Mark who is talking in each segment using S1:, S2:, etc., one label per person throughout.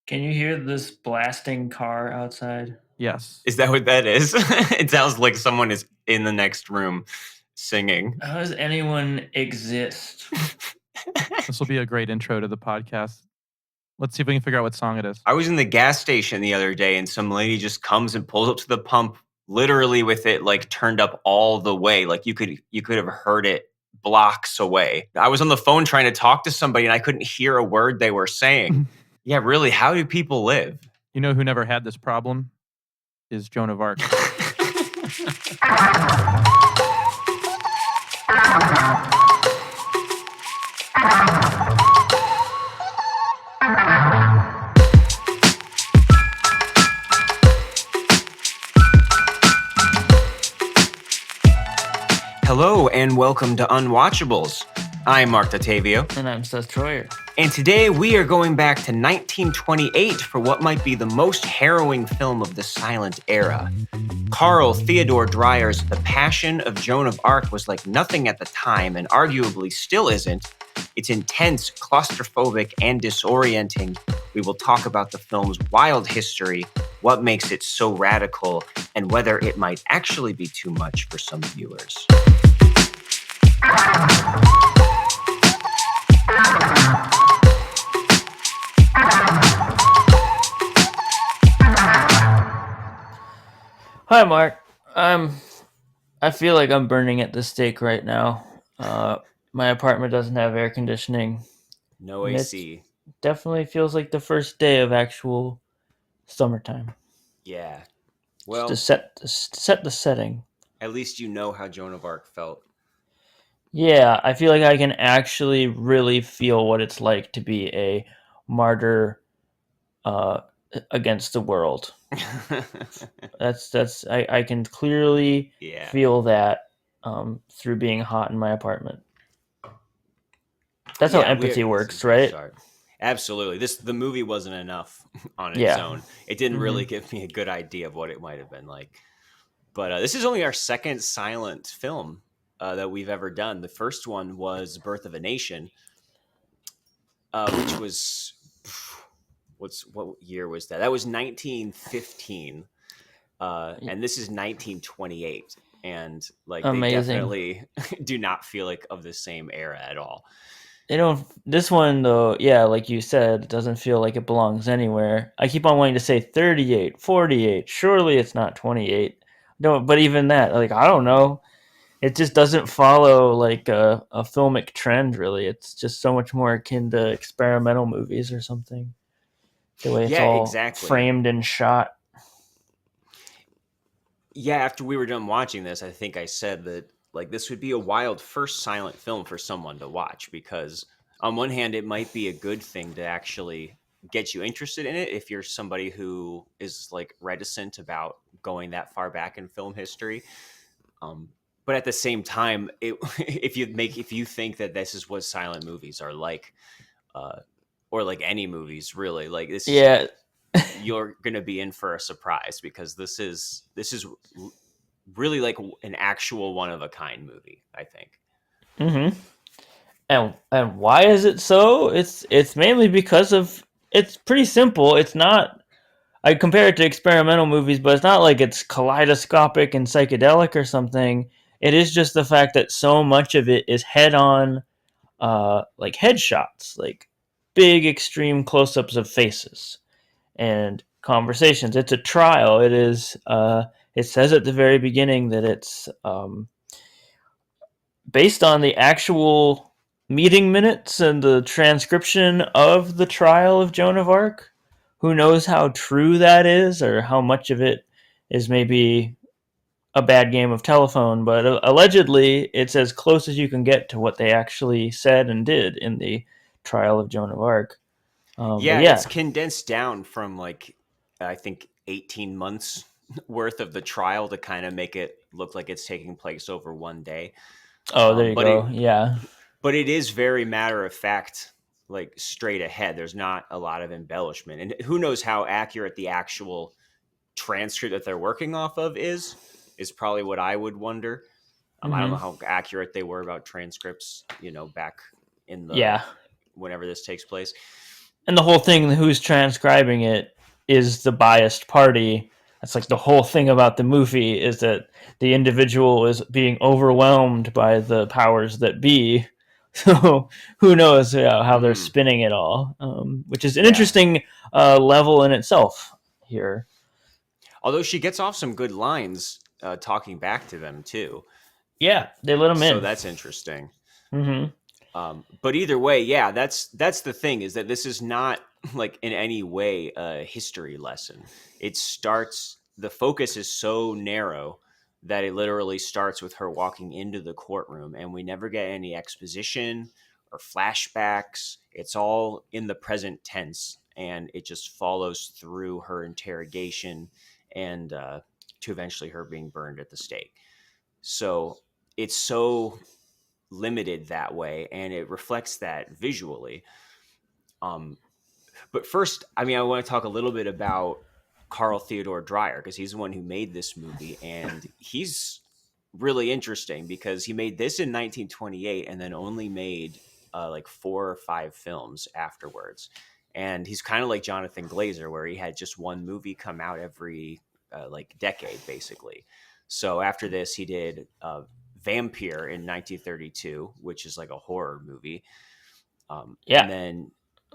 S1: Can you hear this blasting car outside?
S2: Yes.
S3: Is that what that is? It sounds like someone is in the next room singing.
S1: How does anyone exist?
S2: This will be a great intro to the podcast. Let's see if we can figure out what song it is.
S3: I was in the gas station the other day and some lady just comes and pulls up to the pump literally with it like turned up all the way. Like you could have heard it blocks away. I was on the phone trying to talk to somebody and I couldn't hear a word they were saying. Yeah, really, how do people live?
S2: You know who never had this problem? Is Joan of Arc.
S3: Hello and welcome to Unwatchables. I'm Marc Dottavio.
S1: And I'm Seth Dreyer.
S3: And today we are going back to 1928 for what might be the most harrowing film of the silent era. Carl Theodor Dreyer's The Passion of Joan of Arc was like nothing at the time and arguably still isn't. It's intense, claustrophobic, and disorienting. We will talk about the film's wild history, what makes it so radical, and whether it might actually be too much for some viewers.
S1: Hi, Mark. I feel like I'm burning at the stake right now. My apartment doesn't have air conditioning.
S3: No AC.
S1: Definitely feels like the first day of actual summertime.
S3: Yeah. Well,
S1: to set the setting.
S3: At least you know how Joan of Arc felt.
S1: Yeah, I feel like I can actually really feel what it's like to be a martyr against the world. I can clearly feel that through being hot in my apartment. That's how empathy works, right?
S3: Absolutely. The movie wasn't enough on its own. It didn't really give me a good idea of what it might have been like. But this is only our second silent film that we've ever done. The first one was Birth of a Nation, which was what year was that? That was 1915, and this is 1928, and like
S1: amazing.
S3: They definitely do not feel like of the same era at all.
S1: They don't. This one though, yeah, like you said, doesn't feel like it belongs anywhere. I keep on wanting to say 38, 48. Surely it's not 28. But even that, like I don't know. It just doesn't follow like a filmic trend, really. It's just so much more akin to experimental movies or something. The way it's all framed and shot.
S3: Yeah, after we were done watching this, I think I said that like this would be a wild first silent film for someone to watch because on one hand, it might be a good thing to actually get you interested in it if you're somebody who is like reticent about going that far back in film history. But at the same time, if you think that this is what silent movies are like, or like any movies really, like this is you're gonna be in for a surprise because this is really like an actual one of a kind movie, I think.
S1: Mm-hmm. And why is it so? It's mainly because of it's pretty simple. It's not. I compare it to experimental movies, but it's not like it's kaleidoscopic and psychedelic or something. It is just the fact that so much of it is head-on, like headshots, like big extreme close-ups of faces and conversations. It's a trial. It is. It says at the very beginning that it's based on the actual meeting minutes and the transcription of the trial of Joan of Arc. Who knows how true that is or how much of it is maybe a bad game of telephone, but allegedly it's as close as you can get to what they actually said and did in the trial of Joan of Arc.
S3: It's condensed down from like, I think 18 months worth of the trial to kind of make it look like it's taking place over one day.
S1: Oh, there you go.
S3: But it is very matter of fact, like straight ahead. There's not a lot of embellishment, and who knows how accurate the actual transcript that they're working off of is probably what I would wonder. I don't know how accurate they were about transcripts, back in the whenever this takes place.
S1: and the whole thing, who's transcribing it is the biased party. That's like the whole thing about the movie, is that the individual is being overwhelmed by the powers that be. So who knows how they're spinning it all, which is an interesting level in itself here.
S3: Although she gets off some good lines talking back to them too.
S1: Yeah, they let them in.
S3: So that's interesting.
S1: Mm-hmm.
S3: But either way, yeah, that's the thing, is that this is not like in any way a history lesson. The focus is so narrow that it literally starts with her walking into the courtroom, and we never get any exposition or flashbacks. It's all in the present tense, and it just follows through her interrogation and to eventually her being burned at the stake. So it's so limited that way, and it reflects that visually. But first, I mean, I want to talk a little bit about Carl Theodor Dreyer, because he's the one who made this movie, and he's really interesting because he made this in 1928 and then only made like 4 or 5 films afterwards. And he's kind of like Jonathan Glazer, where he had just one movie come out every like decade, basically. So after this, he did Vampire in 1932, which is like a horror movie. And then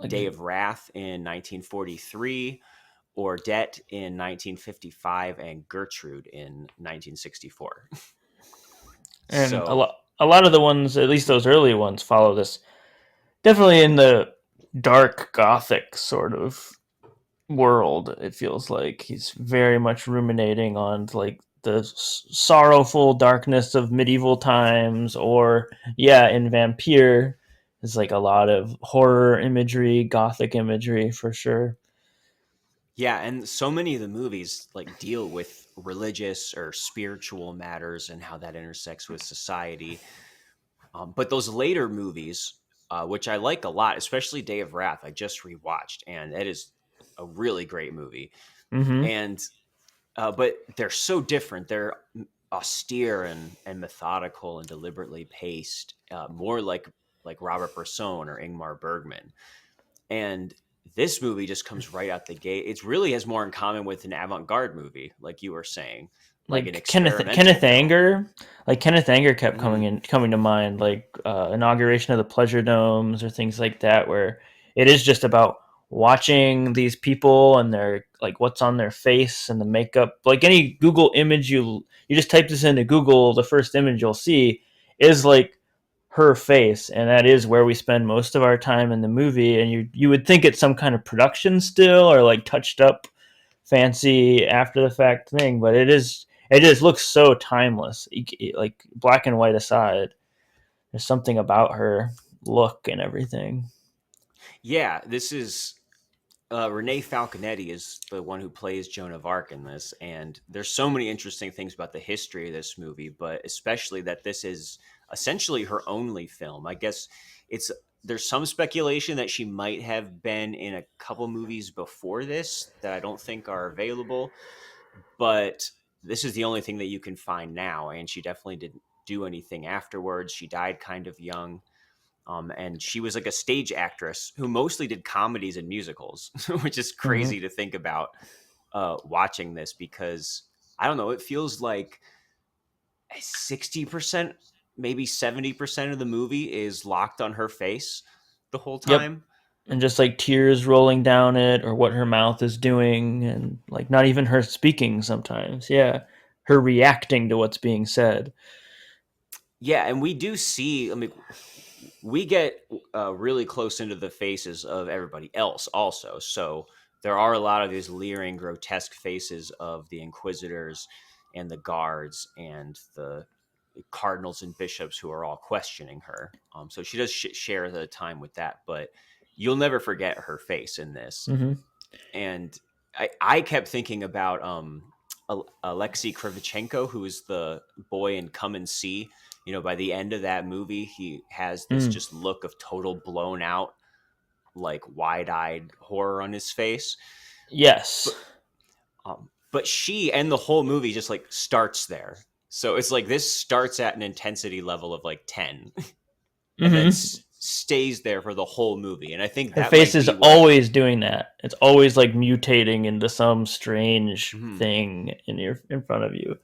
S3: Day of Wrath in 1943, Ordet in 1955, and Gertrude in 1964.
S1: And a lot of the ones, at least those early ones, follow this. Definitely in the dark Gothic sort of world, it feels like he's very much ruminating on like the sorrowful darkness of medieval times, or in Vampire is like a lot of horror imagery, Gothic imagery for sure.
S3: Yeah, and so many of the movies like deal with religious or spiritual matters and how that intersects with society. But those later movies, which I like a lot, especially Day of Wrath, I just rewatched, and it is a really great movie.
S1: Mm-hmm.
S3: And but they're so different. They're austere and methodical and deliberately paced, more like Robert Bresson or Ingmar Bergman. And this movie just comes right out the gate. It really has more in common with an avant-garde movie, like you were saying, like an
S1: Kenneth Anger. Like Kenneth Anger kept coming to mind, like Inauguration of the Pleasure Domes or things like that, where it is just about watching these people and their like what's on their face and the makeup. Like any Google image, you just type this into Google, the first image you'll see is like her face, and that is where we spend most of our time in the movie. And you would think it's some kind of production still or like touched up fancy after the fact thing, but it just looks so timeless, like black and white aside. There's something about her look and everything.
S3: Yeah, this is Renee Falconetti is the one who plays Joan of Arc in this, and there's so many interesting things about the history of this movie, but especially that this is essentially her only film. I guess there's some speculation that she might have been in a couple movies before this that I don't think are available, but this is the only thing that you can find now, and she definitely didn't do anything afterwards. She died kind of young. And she was like a stage actress who mostly did comedies and musicals, which is crazy to think about watching this, because I don't know, it feels like 60%, maybe 70% of the movie is locked on her face the whole time.
S1: Yep. And just like tears rolling down it, or what her mouth is doing, and like not even her speaking sometimes. Yeah. Her reacting to what's being said.
S3: Yeah, and we do see, I mean, we get really close into the faces of everybody else also. So there are a lot of these leering, grotesque faces of the inquisitors and the guards and the cardinals and bishops who are all questioning her. So she does share the time with that, but you'll never forget her face in this.
S1: Mm-hmm.
S3: And I kept thinking about Alexei Krivichenko, who is the boy in Come and See. You know, by the end of that movie, he has this just look of total blown out, like wide-eyed horror on his face.
S1: Yes.
S3: But she and the whole movie just like starts there. So it's like this starts at an intensity level of like 10 and then stays there for the whole movie, and I think
S1: Her
S3: that
S1: face
S3: might
S1: is
S3: be what,
S1: always doing that. It's always like mutating into some strange
S3: Mhm.
S1: thing in front of you.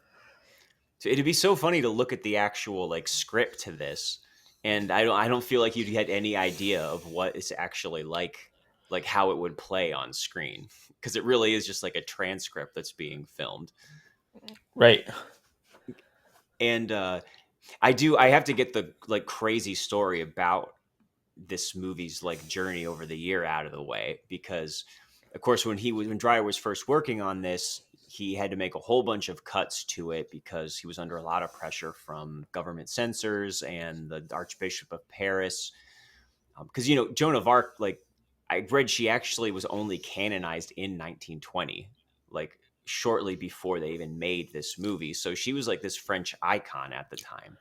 S3: So it'd be so funny to look at the actual like script to this, and I don't feel like you'd get any idea of what it's actually like how it would play on screen, because it really is just like a transcript that's being filmed.
S1: Right.
S3: And I have to get the like crazy story about this movie's like journey over the year out of the way, because of course when Dreyer was first working on this, he had to make a whole bunch of cuts to it because he was under a lot of pressure from government censors and the Archbishop of Paris, because Joan of Arc, like I read, she actually was only canonized in 1920, like shortly before they even made this movie. So she was like this French icon at the time.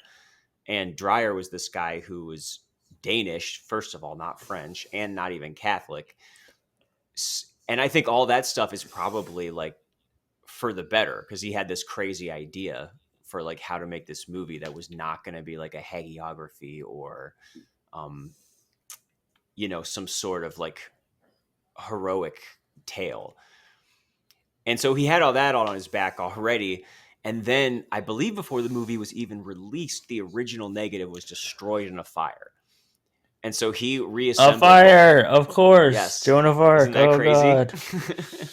S3: And Dreyer was this guy who was Danish, first of all, not French, and not even Catholic. And I think all that stuff is probably like for the better, because he had this crazy idea for like how to make this movie that was not going to be like a hagiography or, some sort of like heroic tale. And so he had all that on his back already. And then I believe before the movie was even released, the original negative was destroyed in a fire. And so he reassembled.
S1: A fire, of course.
S3: Yes.
S1: Joan of Arc.
S3: Isn't that
S1: Oh,
S3: crazy?
S1: God.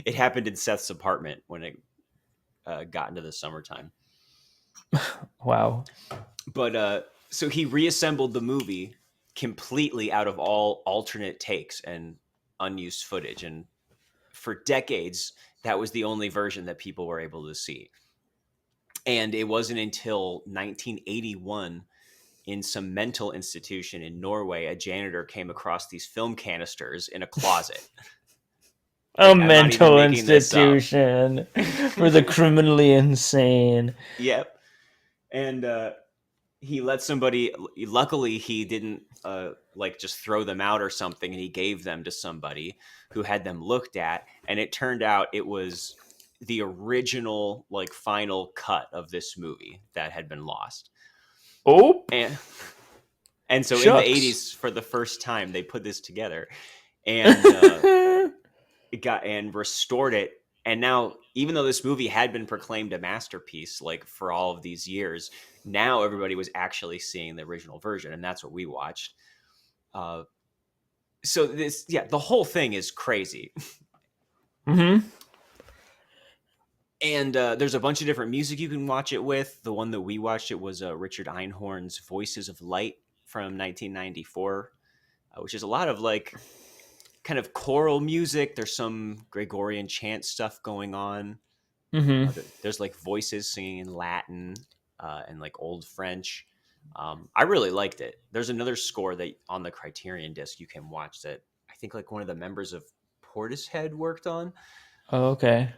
S3: It happened in Seth's apartment when it got into the summertime.
S1: Wow.
S3: But so he reassembled the movie completely out of all alternate takes and unused footage. And for decades, that was the only version that people were able to see. And it wasn't until 1981, in some mental institution in Norway, a janitor came across these film canisters in a closet.
S1: A mental institution for the criminally insane.
S3: Yep. And he let somebody, luckily he didn't just throw them out or something, and he gave them to somebody who had them looked at, and it turned out it was the original like final cut of this movie that had been lost.
S1: Oh.
S3: And so
S1: Shucks.
S3: In the 80s, for the first time, they put this together and and restored it. And now, even though this movie had been proclaimed a masterpiece, like for all of these years, now everybody was actually seeing the original version, and that's what we watched. So the whole thing is crazy.
S1: Mm-hmm.
S3: And there's a bunch of different music you can watch it with. The one that we watched, it was Richard Einhorn's Voices of Light from 1994, which is a lot of like kind of choral music. There's some Gregorian chant stuff going on.
S1: Mm-hmm.
S3: There's like voices singing in Latin and like Old French. I really liked it. There's another score that on the Criterion disc you can watch that I think like one of the members of Portishead worked on.
S1: Oh, okay.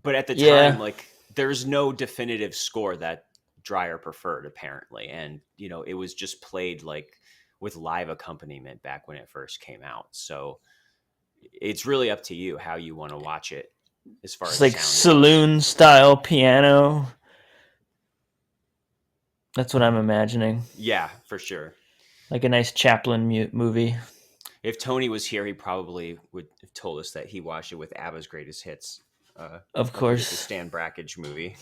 S3: But at the time, like there's no definitive score that Dreyer preferred, apparently. And, it was just played like with live accompaniment back when it first came out. So it's really up to you how you want to watch it as far as
S1: like
S3: sound
S1: saloon style piano. That's what I'm imagining.
S3: Yeah, for sure.
S1: Like a nice Chaplin movie.
S3: If Tony was here, he probably would have told us that he watched it with ABBA's Greatest Hits.
S1: Of course.
S3: The Stan Brakhage movie.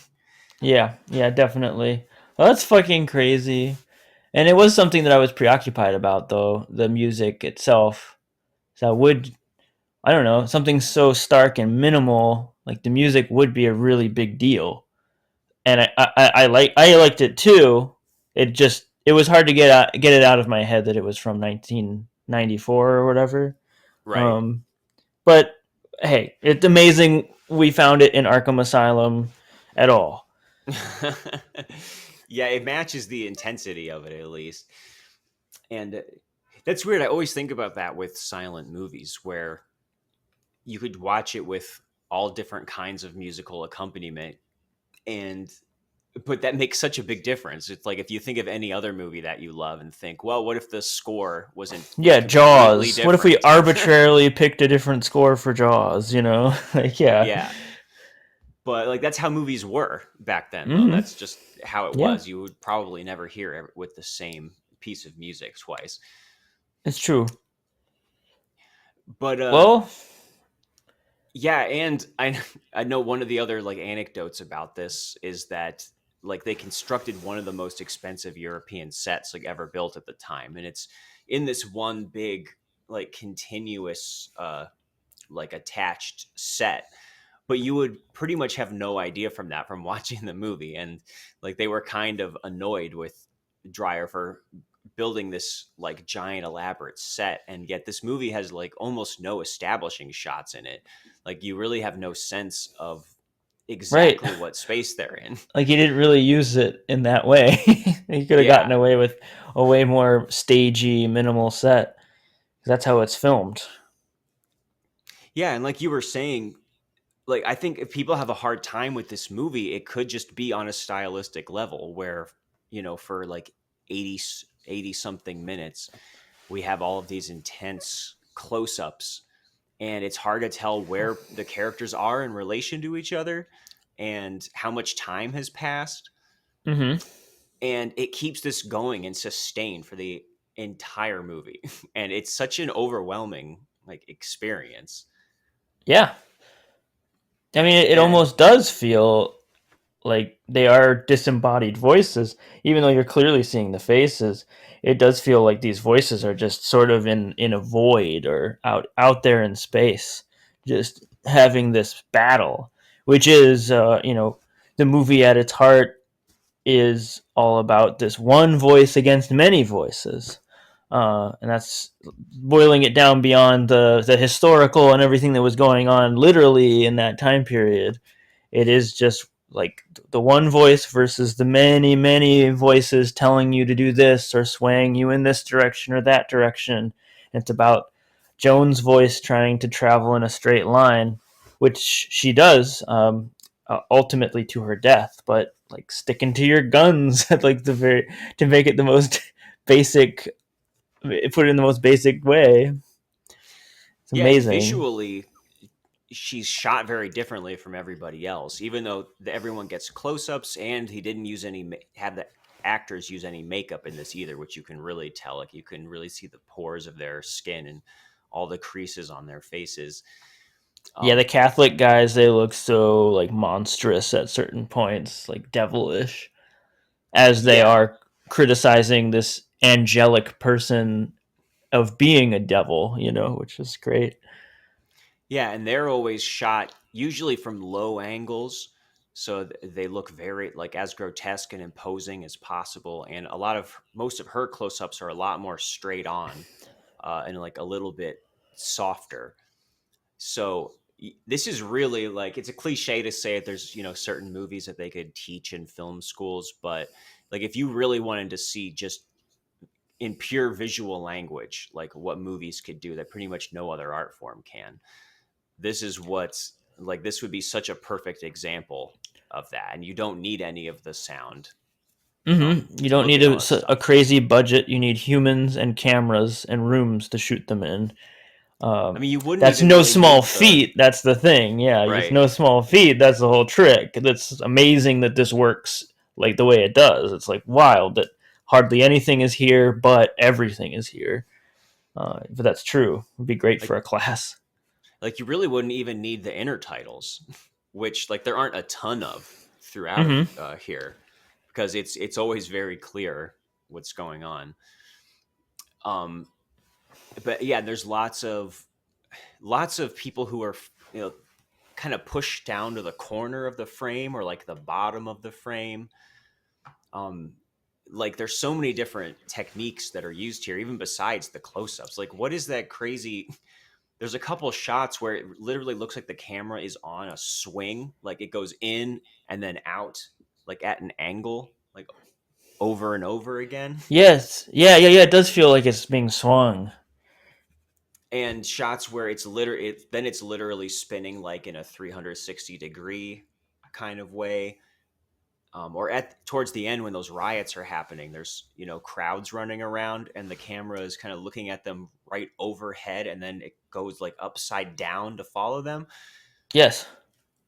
S1: Yeah, definitely. Well, that's fucking crazy. And it was something that I was preoccupied about, though, the music itself. So I don't know, something so stark and minimal, like the music would be a really big deal. And I liked it too. It was hard to get it out of my head that it was from 1994 or whatever.
S3: Right.
S1: But hey, it's amazing we found it in Arkham Asylum at all.
S3: Yeah, it matches the intensity of it at least. And that's weird. I always think about that with silent movies, where you could watch it with all different kinds of musical accompaniment, but that makes such a big difference. It's like if you think of any other movie that you love and think, well, what if the score wasn't
S1: Jaws.
S3: different?
S1: What if we arbitrarily picked a different score for Jaws, Like, yeah.
S3: But like that's how movies were back then.
S1: Mm-hmm.
S3: That's just how it
S1: Yeah.
S3: was. You would probably never hear it with the same piece of music twice.
S1: It's true.
S3: But
S1: Well,
S3: yeah, and I know one of the other like anecdotes about this is that like they constructed one of the most expensive European sets like ever built at the time, and it's in this one big like continuous like attached set. But you would pretty much have no idea from that from watching the movie, and like they were kind of annoyed with Dreyer for building this like giant elaborate set, and yet this movie has like almost no establishing shots in it. Like you really have no sense of
S1: right.
S3: exactly what space they're in.
S1: Like he didn't really use it in that way. He could have gotten
S3: Yeah.
S1: away with a way more stagey, minimal set. That's how it's filmed.
S3: Yeah, and like you were saying, like I think if people have a hard time with this movie, it could just be on a stylistic level where, for like 80 something minutes, we have all of these intense close-ups, and it's hard to tell where the characters are in relation to each other and how much time has passed.
S1: Mm-hmm.
S3: And it keeps this going and sustained for the entire movie. And it's such an overwhelming like experience.
S1: Yeah. I mean, it
S3: And
S1: almost does feel like they are disembodied voices, even though you're clearly seeing the faces. It does feel like these voices are just sort of in a void or out there in space, just having this battle, which is the movie at its heart is all about this one voice against many voices. And that's boiling it down beyond the historical and everything that was going on literally in that time period. It is just like the one voice versus the many, many voices telling you to do this or swaying you in this direction or that direction. And it's about Joan's voice trying to travel in a straight line, which she does, ultimately to her death, but like sticking to your guns at like to make it the most basic, put it in the most basic way. It's
S3: yeah, and
S1: amazing.
S3: visually, she's shot very differently from everybody else, even though everyone gets close-ups, and he didn't use have the actors use any makeup in this either, which you can really tell. Like you can really see the pores of their skin and all the creases on their faces.
S1: Yeah, the Catholic guys, they look so like monstrous at certain points, like devilish, as they
S3: Yeah,
S1: are criticizing this angelic person of being a devil, which is great.
S3: yeah, and they're always shot usually from low angles, so they look very like as grotesque and imposing as possible. And most of her close-ups are a lot more straight on, and like a little bit softer. So this is really like it's a cliche to say that there's certain movies that they could teach in film schools, but like if you really wanted to see just in pure visual language like what movies could do that pretty much no other art form can, this would be such a perfect example of that, and you don't need any of the sound
S1: You
S3: to
S1: don't
S3: look
S1: need
S3: at all that
S1: a
S3: stuff.
S1: crazy budget. You need humans and cameras and rooms to shoot them in.
S3: I mean, you wouldn't
S1: That's
S3: even
S1: no
S3: really
S1: small
S3: need the
S1: feat. That's the thing. Yeah, it's
S3: right.
S1: no small feat. That's the whole trick. That's amazing that this works like the way it does. It's like wild that hardly anything is here, but everything is here. But that's true. It'd be great
S3: like
S1: for a class.
S3: like you really wouldn't even need the intertitles, which like there aren't a ton of throughout
S1: Hmm.
S3: here, because it's always very clear what's going on. Um, but yeah, there's lots of people who are kind of pushed down to the corner of the frame or like the bottom of the frame. Um, like there's so many different techniques that are used here, even besides the close-ups. Like what is that crazy? There's a couple shots where it literally looks like the camera is on a swing, like it goes in and then out, like at an angle, like over and over again.
S1: Yes. Yeah. Yeah. Yeah. It does feel like it's being swung.
S3: And shots where it's literally spinning like in a 360-degree kind of way. Or towards the end when those riots are happening, there's crowds running around, and the camera is kind of looking at them right overhead, and then it goes like upside down to follow them.
S1: Yes.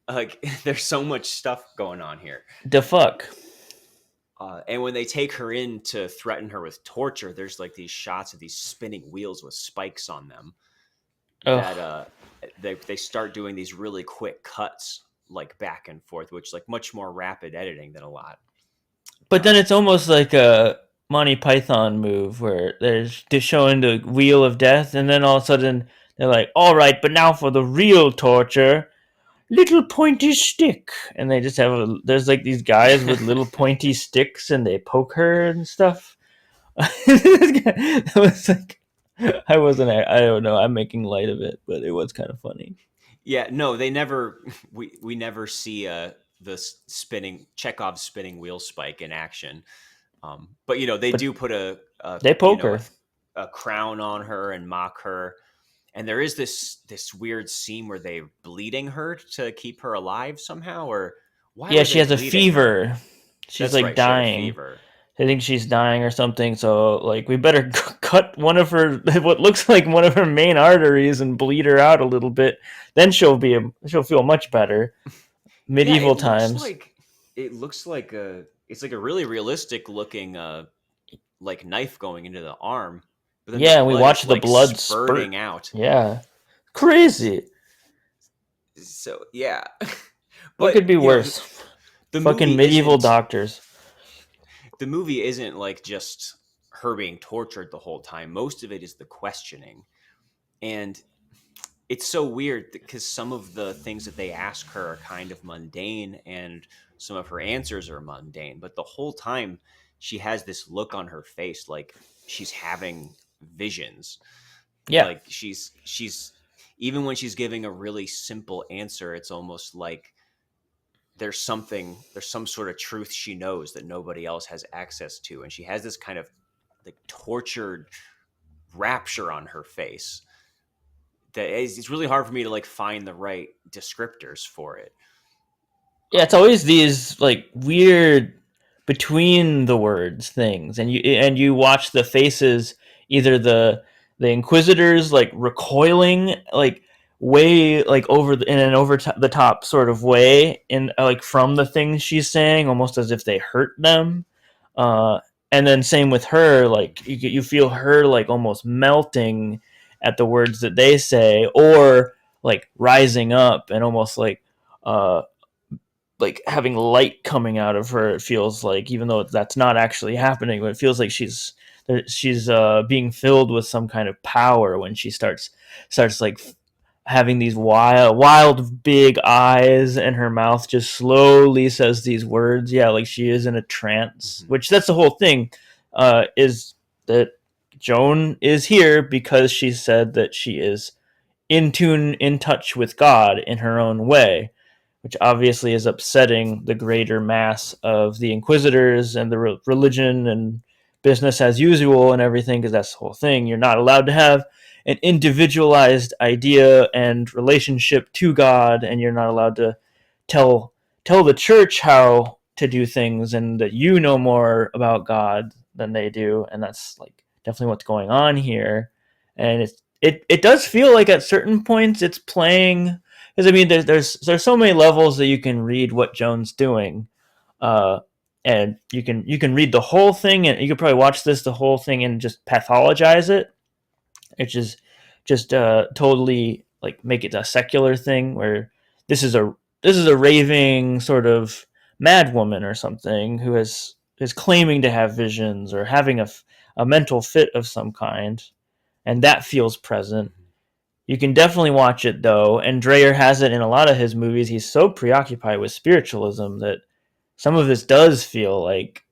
S3: Like there's so much stuff going on here.
S1: The fuck.
S3: And when they take her in to threaten her with torture, there's like these shots of these spinning wheels with spikes on them that they start doing these really quick cuts like back and forth, which like much more rapid editing than a lot.
S1: But then it's almost like a Monty Python move where they're showing the wheel of death, and then all of a sudden they're like, "All right, but now for the real torture, little pointy stick," and they just there's like these guys with little pointy sticks, and they poke her and stuff. That was like, I don't know. I'm making light of it, but it was kind of funny.
S3: Yeah, no, they never. We never see the Chekhov's spinning wheel spike in action. But they do put
S1: they poke her.
S3: A crown on her and mock her, and there is this weird scene where they're bleeding her to keep her alive somehow, or why?
S1: Yeah, she has a fever. She's like dying.
S3: Fever.
S1: I think she's dying or something. So like, we better cut one of her, what looks like one of her main arteries, and bleed her out a little bit. Then she'll feel much better. Medieval times.
S3: It looks like it's like a really realistic looking like knife going into the arm. But then
S1: we watch the blood
S3: spurting out.
S1: Yeah, crazy.
S3: So yeah,
S1: what could be worse? The fucking medieval doctors.
S3: The movie isn't like just her being tortured the whole time. Most of it is the questioning, and it's so weird because some of the things that they ask her are kind of mundane, and some of her answers are mundane. But the whole time, she has this look on her face like she's having visions.
S1: Yeah,
S3: like she's even when she's giving a really simple answer, it's almost like there's some sort of truth she knows that nobody else has access to, and she has this kind of like tortured rapture on her face that it's really hard for me to like find the right descriptors for it.
S1: Yeah, it's always these like weird between the words things, and you watch the faces, either the inquisitors like recoiling like way like in an over the top sort of way, in like from the things she's saying, almost as if they hurt them, and then same with her, like you feel her like almost melting at the words that they say, or like rising up and almost like having light coming out of her. It feels like, even though that's not actually happening, but it feels like she's being filled with some kind of power when she starts like having these wild big eyes, and her mouth just slowly says these words. Yeah, like she is in a trance. Which that's the whole thing, is that Joan is here because she said that she is in tune, in touch with God in her own way, which obviously is upsetting the greater mass of the Inquisitors and the religion and business as usual and everything, because that's the whole thing. You're not allowed to have an individualized idea and relationship to God, and you're not allowed to tell the church how to do things, and that you know more about God than they do. And that's like definitely what's going on here. And it does feel like at certain points it's playing, because I mean, there's so many levels that you can read what Joan's doing, and you can read the whole thing, and you could probably watch the whole thing and just pathologize it, which is just totally like make it a secular thing where this is a raving sort of mad woman or something who is claiming to have visions or having a mental fit of some kind, and that feels present. You can definitely watch it though, and Dreyer has it in a lot of his movies. He's so preoccupied with spiritualism that some of this does feel like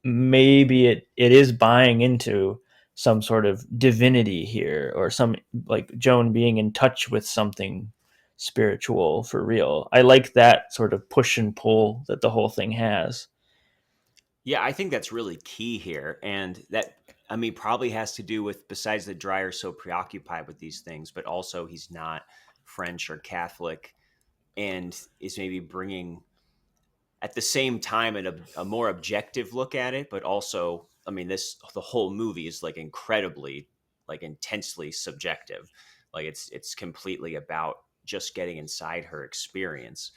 S1: maybe it is buying into some sort of divinity here, or some like Joan being in touch with something spiritual for real. I like that sort of push and pull that the whole thing has.
S3: Yeah, I think that's really key here. And that, I mean, probably has to do with, besides that Dreyer's so preoccupied with these things, but also he's not French or Catholic, and is maybe bringing at the same time a more objective look at it. But also, I mean, the whole movie is like incredibly, like intensely subjective. Like it's completely about just getting inside her experience.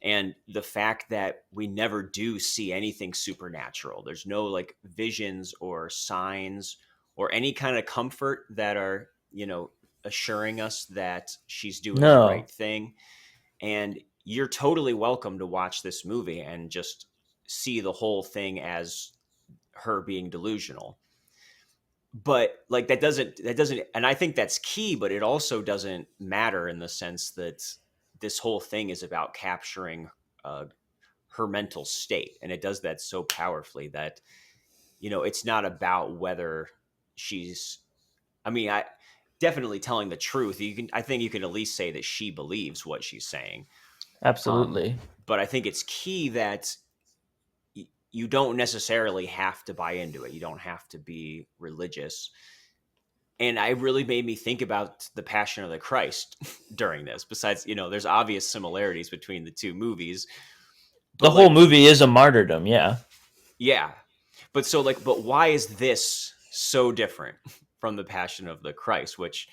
S3: And the fact that we never do see anything supernatural, there's no like visions or signs or any kind of comfort that are, assuring us that she's doing the
S1: No,
S3: right thing. And you're totally welcome to watch this movie and just see the whole thing as her being delusional. But like that doesn't and I think that's key, but it also doesn't matter in the sense that this whole thing is about capturing uh, her mental state, and it does that so powerfully that it's not about whether she's, I mean, I definitely telling the truth. I think you can at least say that she believes what she's saying. um
S1: absolutely.
S3: but I think it's key that you don't necessarily have to buy into it. You don't have to be religious. And I really made me think about the Passion of the Christ during this. Besides, there's obvious similarities between the two movies,
S1: The
S3: but
S1: whole
S3: like,
S1: movie is a martyrdom. Yeah,
S3: yeah. But so like, but why is this so different from the Passion of the Christ? Which,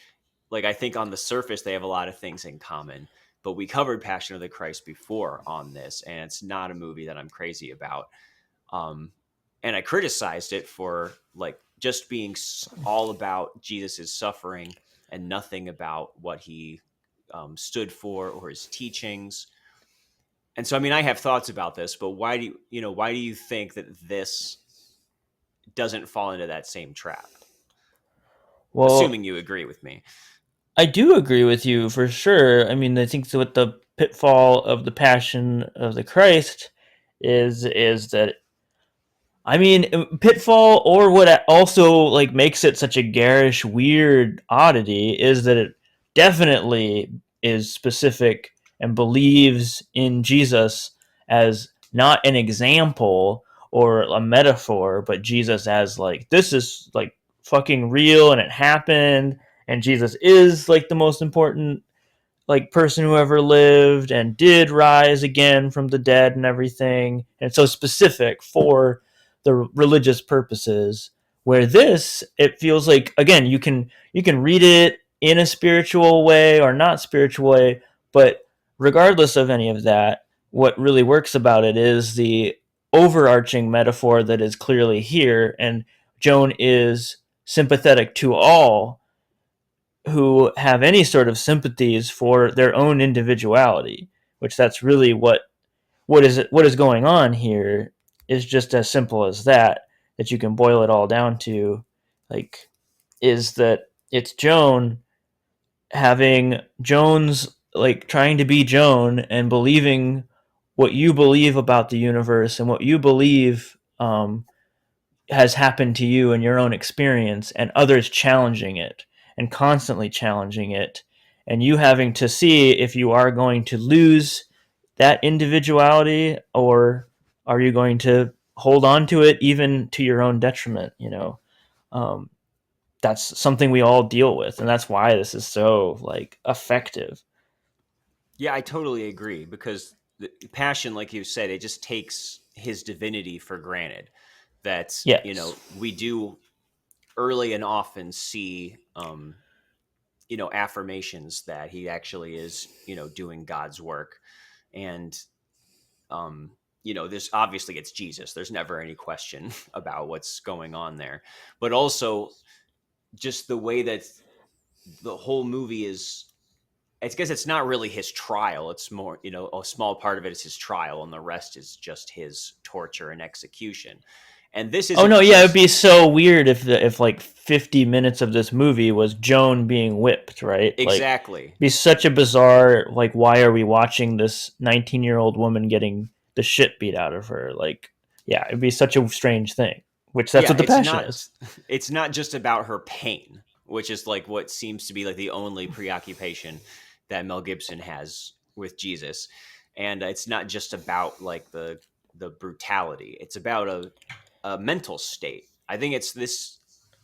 S3: like, I think on the surface they have a lot of things in common. But we covered Passion of the Christ before on this, and it's not a movie that I'm crazy about. Um, and I criticized it for like just being all about Jesus's suffering and nothing about what he stood for or his teachings. And so, I mean, I have thoughts about this, but why do you think that this doesn't fall into that same trap?
S1: well,
S3: Assuming you agree with me.
S1: I do agree with you for sure. I mean, I think with the pitfall of the Passion of the Christ is that, I mean, Pitfall, or what also like makes it such a garish, weird oddity, is that it definitely is specific and believes in Jesus as not an example or a metaphor, but Jesus as like, this is like fucking real and it happened, and Jesus is like the most important like person who ever lived and did rise again from the dead and everything. And it's so specific for the religious purposes. Where this, it feels like, again, you can read it in a spiritual way or not spiritual way, but regardless of any of that, what really works about it is the overarching metaphor that is clearly here, and Joan is sympathetic to all who have any sort of sympathies for their own individuality, which that's really what is going on here, is just as simple as that you can boil it all down to, like, is that it's Joan having Joan's like trying to be Joan and believing what you believe about the universe and what you believe has happened to you in your own experience, and others challenging it and constantly challenging it, and you having to see if you are going to lose that individuality, or are you going to hold on to it even to your own detriment. um, that's something we all deal with, and that's why this is so like effective.
S3: Yeah, I totally agree, because the Passion, like you said, it just takes his divinity for granted. That,
S1: Yes.
S3: we do early and often see, affirmations that he actually is, doing God's work. And, um, this obviously it's Jesus. There's never any question about what's going on there. But also just the way that the whole movie is, I guess it's not really his trial. It's more, a small part of it is his trial, and the rest is just his torture and execution. And this
S1: Oh
S3: isn't
S1: no, yeah, it'd
S3: just
S1: be so weird if like 50 minutes of this movie was Joan being whipped, right? Like,
S3: exactly.
S1: be such a bizarre, like, why are we watching this 19-year-old woman getting the shit beat out of her? Like, yeah, it'd be such a strange thing. Which that's
S3: Yeah,
S1: what the Passion is.
S3: it's not just about her pain, which is like what seems to be like the only preoccupation that Mel Gibson has with Jesus. And it's not just about like the brutality. It's about a mental state. I think it's this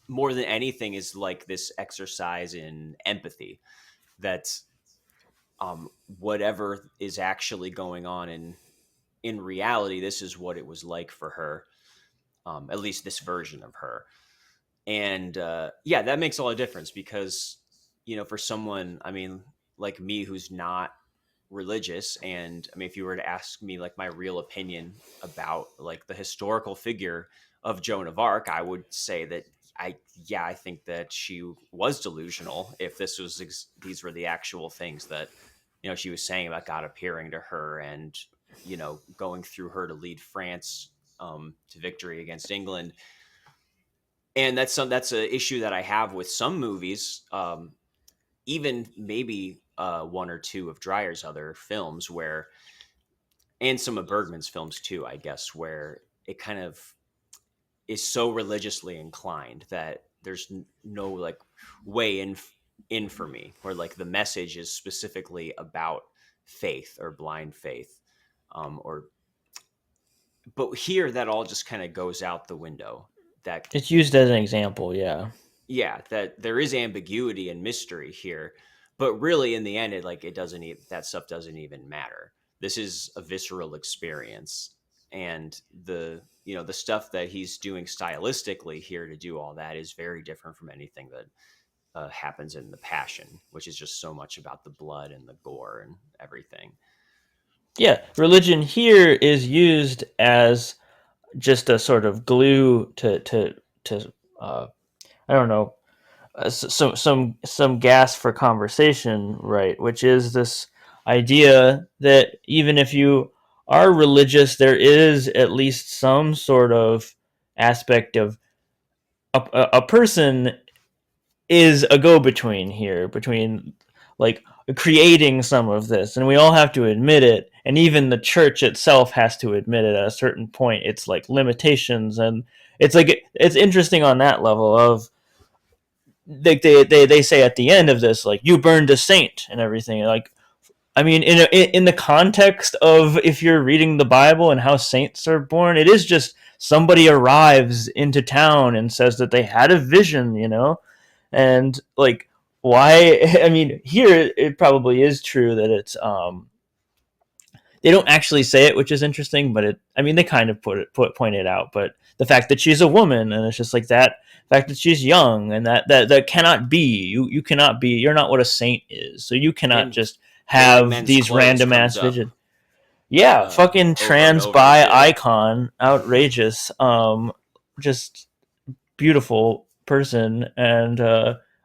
S3: more than anything is like this exercise in empathy, that whatever is actually going on in reality, this is what it was like for her, at least this version of her. And yeah, that makes all the difference, because for someone, I mean, like me, who's not religious, and I mean, if you were to ask me like my real opinion about like the historical figure of Joan of Arc, I would say that I think that she was delusional. If these were the actual things that she was saying about God appearing to her and going through her to lead France to victory against England. And that's an issue that I have with some movies, even maybe one or two of Dreyer's other films and some of Bergman's films too, I guess, where it kind of is so religiously inclined that there's no like way in for me, where like the message is specifically about faith or blind faith, but here that all just kind of goes out the window. That
S1: It's used as an example, yeah.
S3: Yeah, that there is ambiguity and mystery here, but really in the end, that stuff doesn't even matter. This is a visceral experience, and the stuff that he's doing stylistically here to do all that is very different from anything that happens in The Passion, which is just so much about the blood and the gore and everything.
S1: Yeah, religion here is used as just a sort of glue to I don't know, some gas for conversation, right? Which is this idea that even if you are religious, there is at least some sort of aspect of a person is a go-between here between like creating some of this, and we all have to admit it, and even the church itself has to admit it at a certain point. It's like limitations, and it's interesting on that level of they say at the end of this, like, you burned a saint and everything. Like, I mean, in the context of if you're reading the Bible and how saints are born, it is just somebody arrives into town and says that they had a vision, and like, why? I mean, here it probably is true that it's they don't actually say it, which is interesting, but they kind of point it out. But the fact that she's a woman, and it's just like that fact that she's young, and that cannot be. You cannot be. You're not what a saint is. So you cannot
S3: And
S1: just have these random ass visions. Yeah, fucking trans bi icon, outrageous. Just beautiful person, and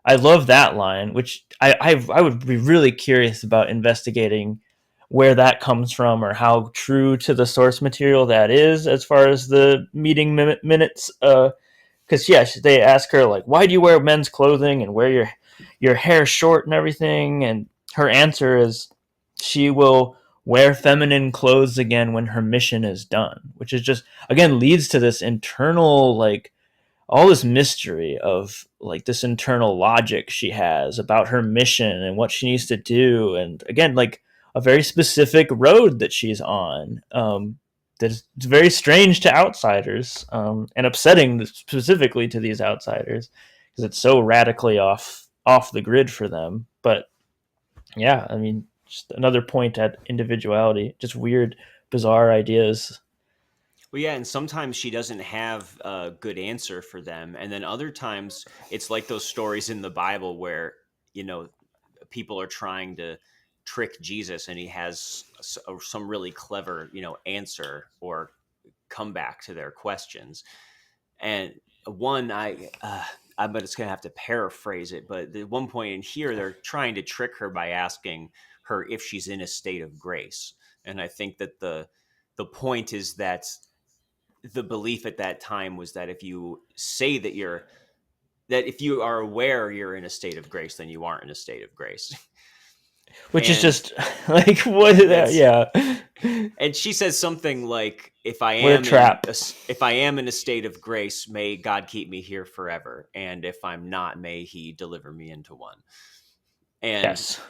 S1: I love that line, which I would be really curious about investigating where that comes from or how true to the source material that is as far as the meeting minutes. Because they ask her like, why do you wear men's clothing and wear your hair short and everything? And her answer is she will wear feminine clothes again when her mission is done, which is just, again, leads to this internal, like, all this mystery of like this internal logic she has about her mission and what she needs to do. And again, like a very specific road that she's on, that's very strange to outsiders, and upsetting specifically to these outsiders because it's so radically off the grid for them. But yeah, I mean, just another point at individuality, just weird, bizarre ideas.
S3: Well, yeah, and sometimes she doesn't have a good answer for them, and then other times it's like those stories in the Bible where people are trying to trick Jesus, and he has some really clever answer or comeback to their questions. And I'm just gonna have to paraphrase it, but at one point in here, they're trying to trick her by asking her if she's in a state of grace, and I think that the point is that the belief at that time was that if you say that if you are aware you're in a state of grace, then you aren't in a state of grace.
S1: Which is just like, what is that? Yeah.
S3: And she says something like, if I am in a state of grace, may God keep me here forever. And if I'm not, may he deliver me into one. And
S1: yes.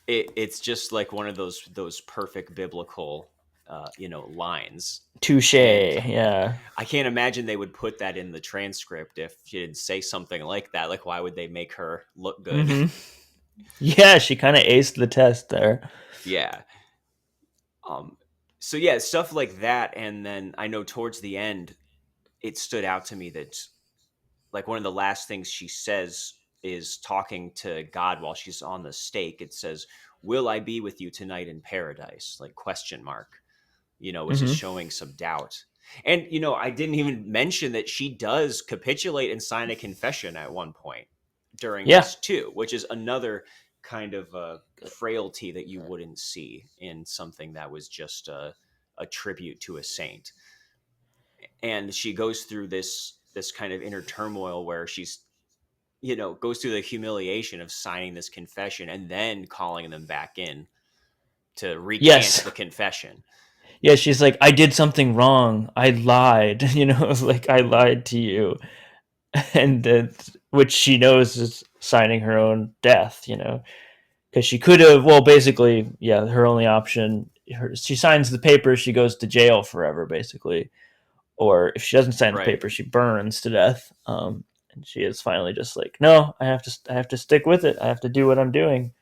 S3: It's just like one of those perfect biblical lines.
S1: Touche. Yeah.
S3: I can't imagine they would put that in the transcript if she didn't say something like that. Like, why would they make her look good?
S1: Mm-hmm. Yeah, she kind of aced the test there.
S3: Yeah. So yeah, stuff like that. And then I know towards the end, it stood out to me that like one of the last things she says is talking to God while she's on the stake. It says, "Will I be with you tonight in paradise?" Like question mark, which is showing some doubt. And, I didn't even mention that she does capitulate and sign a confession at one point during
S1: Yeah.
S3: this too, which is another kind of frailty that you wouldn't see in something that was just a tribute to a saint. And she goes through this kind of inner turmoil where she's, goes through the humiliation of signing this confession and then calling them back in to recant the confession.
S1: Yeah, she's like, I did something wrong. I lied. Like I lied to you, and which she knows is signing her own death. Because she could have. Well, basically, yeah, her only option. She signs the paper, she goes to jail forever, basically. Or if she doesn't sign the paper, she burns to death. And she is finally just like, no, I have to stick with it. I have to do what I'm doing.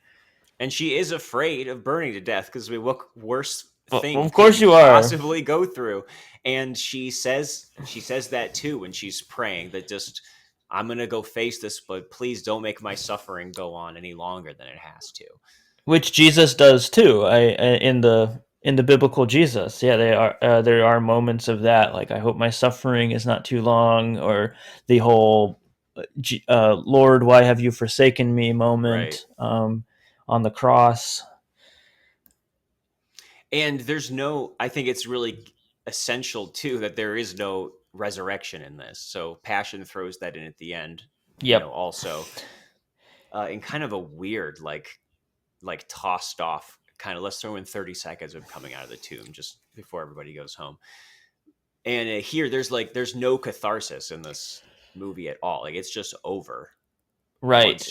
S3: And she is afraid of burning to death because what worse thing
S1: of course you are
S3: possibly go through. And she says that too when she's praying, that just, I'm gonna go face this, but please don't make my suffering go on any longer than it has to.
S1: Which Jesus does too. In the biblical Jesus, yeah, there are moments of that. Like, I hope my suffering is not too long, or the whole Lord, why have you forsaken me moment on the cross.
S3: And I think it's really essential too that there is no resurrection in this. So Passion throws that in at the end.
S1: Yep.
S3: Also, in kind of a weird, like tossed off kind of, let's throw in 30 seconds of coming out of the tomb just before everybody goes home. And here there's no catharsis in this movie at all. Like, it's just over.
S1: Right.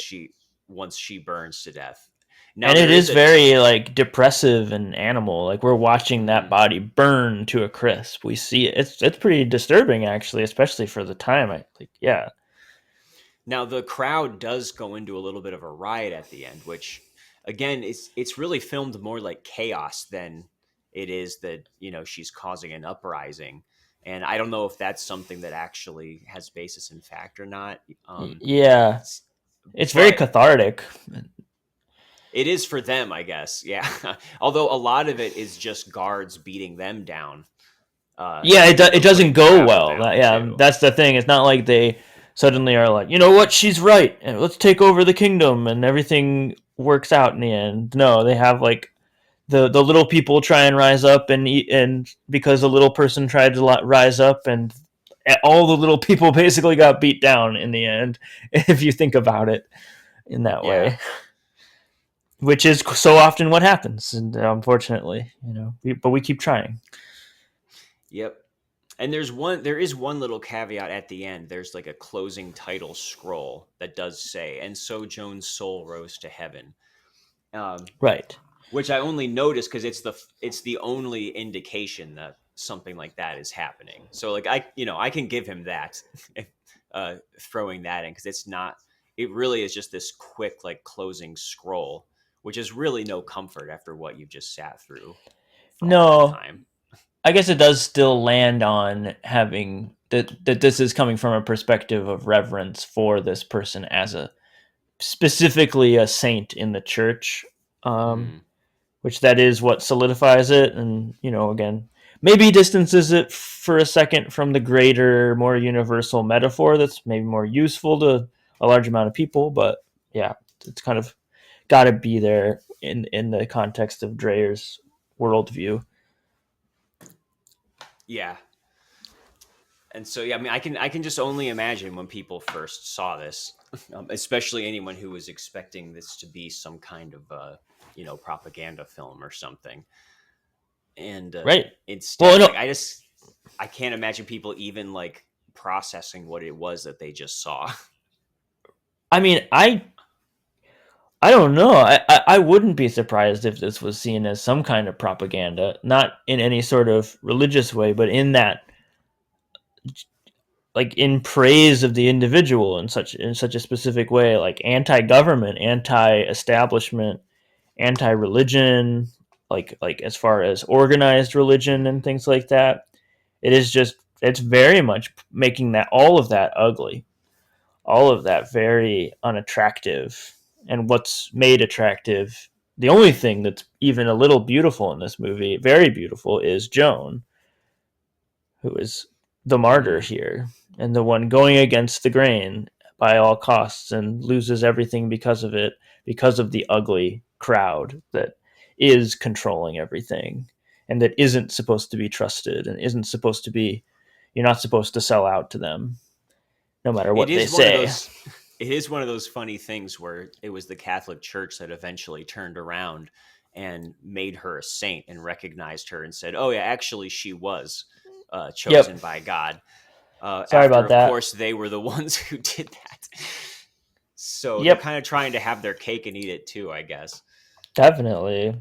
S3: Once she burns to death. Now,
S1: and it is very like depressive and animal. Like, we're watching that body burn to a crisp. We see it. It's pretty disturbing, actually, especially for the time. Yeah.
S3: Now the crowd does go into a little bit of a riot at the end, which again, it's really filmed more like chaos than it is that, she's causing an uprising. And I don't know if that's something that actually has basis in fact or not.
S1: Yeah. It's very cathartic.
S3: It is for them, I guess. Yeah. Although a lot of it is just guards beating them down.
S1: It doesn't go well. That's the thing. It's not like they suddenly are like, you know what, she's right, and let's take over the kingdom, and everything works out in the end. No, they have like the little people try and rise up, and because the little person tried to rise up, and all the little people basically got beat down in the end, if you think about it in that way. Which is so often what happens, and unfortunately, but we keep trying.
S3: Yep. And there is one little caveat at the end. There's like a closing title scroll that does say, "And so Joan's soul rose to heaven."
S1: Right.
S3: Which I only noticed because it's the only indication that something like that is happening. So like I can give him that, throwing that in, because it really is just this quick like closing scroll, which is really no comfort after what you've just sat through.
S1: No. I guess it does still land on having that this is coming from a perspective of reverence for this person as specifically a saint in the church, which that is what solidifies it. And, again, maybe distances it for a second from the greater, more universal metaphor that's maybe more useful to a large amount of people. But yeah, it's kind of got to be there in the context of Dreyer's worldview.
S3: Yeah. And so, yeah, I mean, I can just only imagine when people first saw this, especially anyone who was expecting this to be some kind of, propaganda film or something. And instead, I can't imagine people even like processing what it was that they just saw.
S1: I mean, I don't know. I wouldn't be surprised if this was seen as some kind of propaganda, not in any sort of religious way, but in that, like, in praise of the individual in such a specific way, like anti-government, anti-establishment, anti-religion, like as far as organized religion and things like that. It's very much making all of that ugly. all of that very unattractive. And what's made attractive, the only thing that's even a little beautiful in this movie, very beautiful, is Joan, who is the martyr here and the one going against the grain by all costs and loses everything because of it, because of the ugly crowd that is controlling everything and that isn't supposed to be trusted and isn't supposed to be, you're not supposed to sell out to them no matter what they say.
S3: It is one of those funny things where it was the Catholic Church that eventually turned around and made her a saint and recognized her and said, oh yeah, actually she was chosen by God.
S1: Sorry about that.
S3: Of course, they were the ones who did that. So they're kind of trying to have their cake and eat it too, I guess.
S1: Definitely.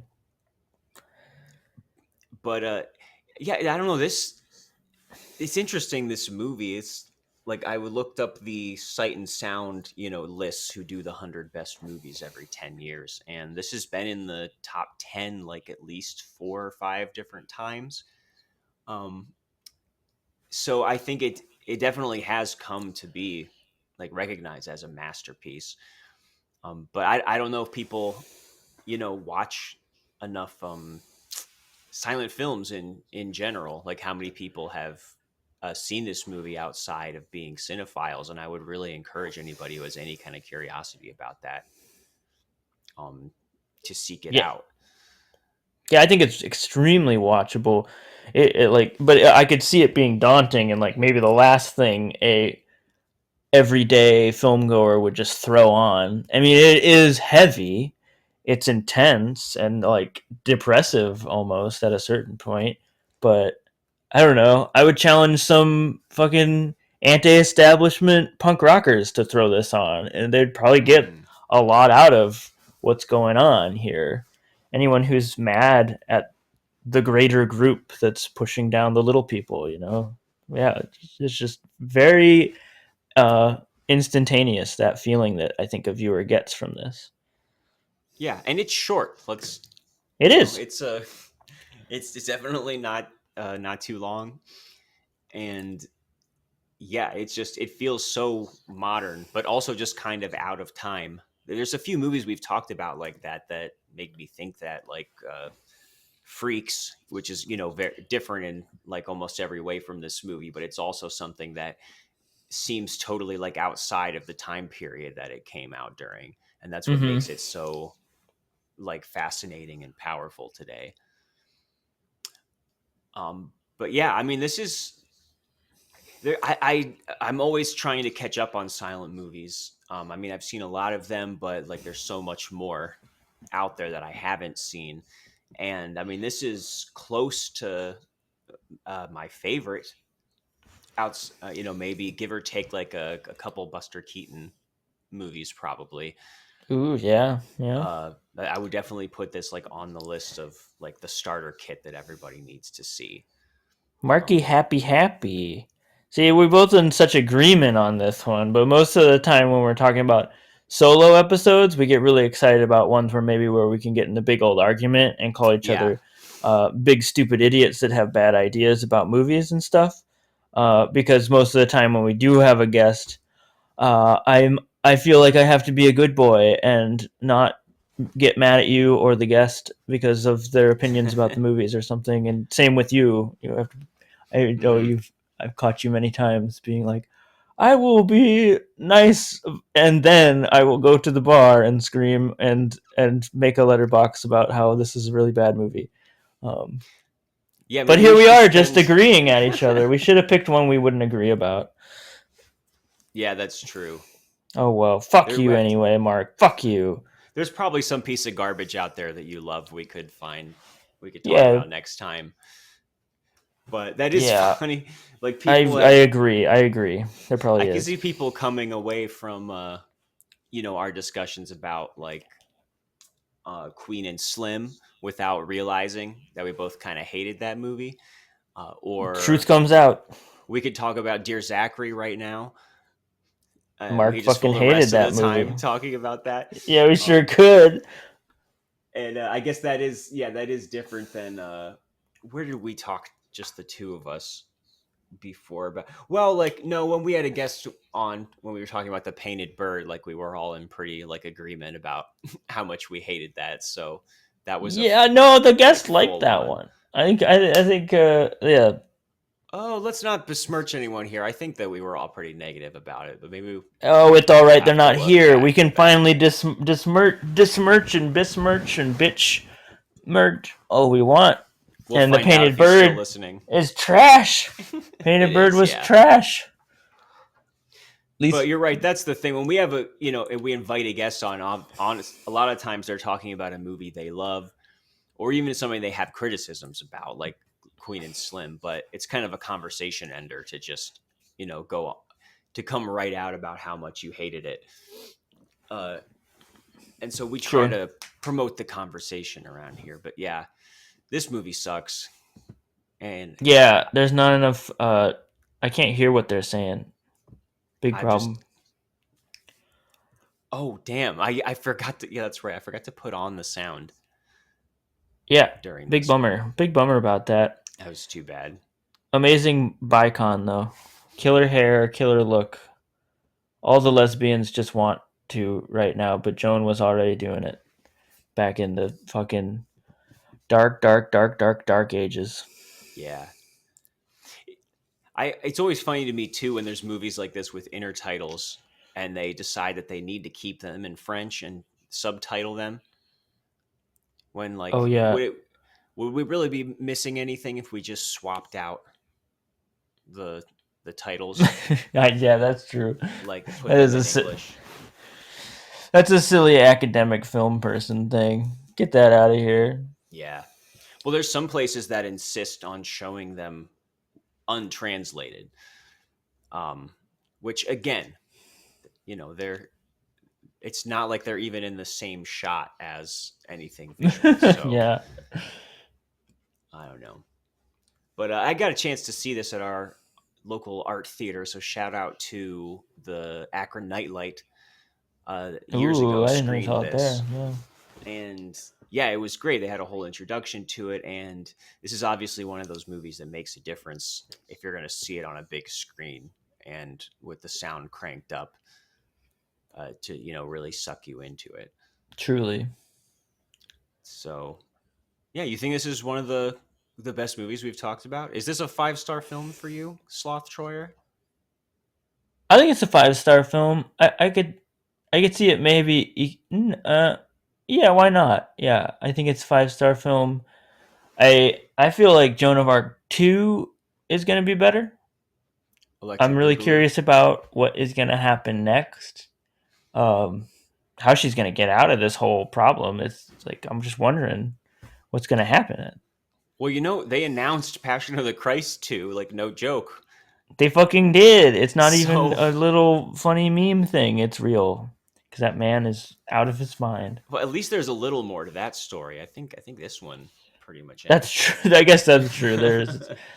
S3: But yeah, I don't know. It's interesting, this movie. It's like I looked up the Sight and Sound, lists who do the 100 best movies every 10 years. And this has been in the top 10, like at least 4 or 5 different times. So I think it definitely has come to be like recognized as a masterpiece. But I don't know if people, watch enough silent films in general. Like how many people have seen this movie outside of being cinephiles, and I would really encourage anybody who has any kind of curiosity about that to seek it out.
S1: Yeah, I think it's extremely watchable. But I could see it being daunting, and like maybe the last thing a everyday film goer would just throw on. I mean, it is heavy, it's intense and like depressive almost at a certain point, but I don't know. I would challenge some fucking anti-establishment punk rockers to throw this on, and they'd probably get a lot out of what's going on here. Anyone who's mad at the greater group that's pushing down the little people, yeah, it's just very instantaneous, that feeling that I think a viewer gets from this.
S3: Yeah, and it's short. It's definitely not too long, and yeah, it feels so modern, but also just kind of out of time. There's a few movies we've talked about like that make me think that, like Freaks, which is very different in like almost every way from this movie, but it's also something that seems totally like outside of the time period that it came out during, and that's what makes it so like fascinating and powerful today. But yeah, I mean, this is there. I'm always trying to catch up on silent movies. I mean, I've seen a lot of them, but like there's so much more out there that I haven't seen. And I mean, this is close to my favorite. Maybe give or take like a couple Buster Keaton movies, probably.
S1: Ooh, yeah.
S3: I would definitely put this like on the list of like the starter kit that everybody needs to see.
S1: Marky happy. See, we're both in such agreement on this one, but most of the time when we're talking about solo episodes, we get really excited about ones where we can get in a big old argument and call each other big stupid idiots that have bad ideas about movies and stuff. Because most of the time when we do have a guest, I feel like I have to be a good boy and not get mad at you or the guest because of their opinions about the movies or something. And same with you. You have to. I know I've caught you many times being like, I will be nice, and then I will go to the bar and scream and make a letterbox about how this is a really bad movie.
S3: Yeah,
S1: but here we are just agreeing at each other. We should have picked one we wouldn't agree about.
S3: Yeah, that's true.
S1: Oh, well, fuck you anyway, Mark. Fuck you.
S3: There's probably some piece of garbage out there that you love we could talk about next time. But that is funny. Like people
S1: I agree. There probably is.
S3: I can see people coming away from our discussions about like Queen and Slim without realizing that we both kind of hated that movie. Or
S1: truth comes out.
S3: We could talk about Dear Zachary right now.
S1: Mark fucking hated that movie.
S3: Talking about that.
S1: Yeah, we sure could.
S3: And I guess that is different than where did we talk? Just the two of us. before, but well, like no, when we had a guest on when we were talking about the painted bird, like we were all in pretty like agreement about how much we hated that. So that was
S1: Yeah, no, the guest
S3: like,
S1: liked
S3: full
S1: that
S3: on.
S1: one. I think yeah.
S3: Oh, let's not besmirch anyone here. I think that we were all pretty negative about it, but maybe
S1: Oh, it's all right. They're
S3: have to
S1: not
S3: look
S1: here. We
S3: back
S1: can
S3: back.
S1: finally dismerch and besmirch and bitch merch all we want.
S3: We'll
S1: And the
S3: find out
S1: painted
S3: if he's still
S1: bird
S3: listening.
S1: is trash. Painted
S3: It
S1: bird
S3: is,
S1: was
S3: yeah.
S1: trash. At least
S3: But you're right. That's the thing. When we have if we invite a guest on, honest, a lot of times they're talking about a movie they love, or even something they have criticisms about, like Queen and Slim. But it's kind of a conversation ender to just, go to come right out about how much you hated it. And so we try to promote the conversation around here. But yeah, this movie sucks. And
S1: yeah, there's not enough. I can't hear what they're saying. Big problem.
S3: Oh damn! I forgot to. Yeah, that's right. I forgot to put on the sound.
S1: Yeah,
S3: During
S1: big
S3: this
S1: bummer.
S3: one.
S1: Big bummer about that.
S3: That was too bad.
S1: Amazing Bicon though. Killer hair, killer look. All the lesbians just want to right now, but Joan was already doing it back in the fucking dark ages.
S3: Yeah. It's always funny to me too when there's movies like this with intertitles and they decide that they need to keep them in French and subtitle them. When like,
S1: Oh yeah.
S3: would we really be missing anything if we just swapped out the titles?
S1: Yeah, that's true.
S3: Like put
S1: That
S3: them
S1: is
S3: in English.
S1: That's a silly academic film person thing. Get that out of here.
S3: Yeah. Well, there's some places that insist on showing them untranslated. Which again, it's not like they're even in the same shot as anything visual. So
S1: Yeah.
S3: I don't know. But I got a chance to see this at our local art theater. So shout out to the Akron Nightlight. Years ago
S1: I didn't know
S3: screened
S1: saw it
S3: this.
S1: there. Yeah.
S3: And yeah, it was great. They had a whole introduction to it. And this is obviously one of those movies that makes a difference if you're going to see it on a big screen and with the sound cranked up to, really suck you into it.
S1: Truly.
S3: So, yeah, you think this is one of the best movies we've talked about? Is this a 5-star film for you, Sloth Troyer?
S1: I think it's a 5-star film. I could see it maybe. Yeah, why not? Yeah, I think it's a 5-star film. I feel like Joan of Arc 2 is going to be better.
S3: Electric
S1: I'm really
S3: Boogaloo?
S1: curious about what is going to happen next. How she's going to get out of this whole problem. It's like I'm just wondering what's going to happen.
S3: Well, they announced Passion of the Christ 2, like no joke.
S1: They fucking did. It's not even
S3: So-
S1: a little funny meme thing. It's real because that man is out of his mind.
S3: Well, at least there's a little more to that story. I think this one pretty much ends.
S1: That's true. I guess that's true.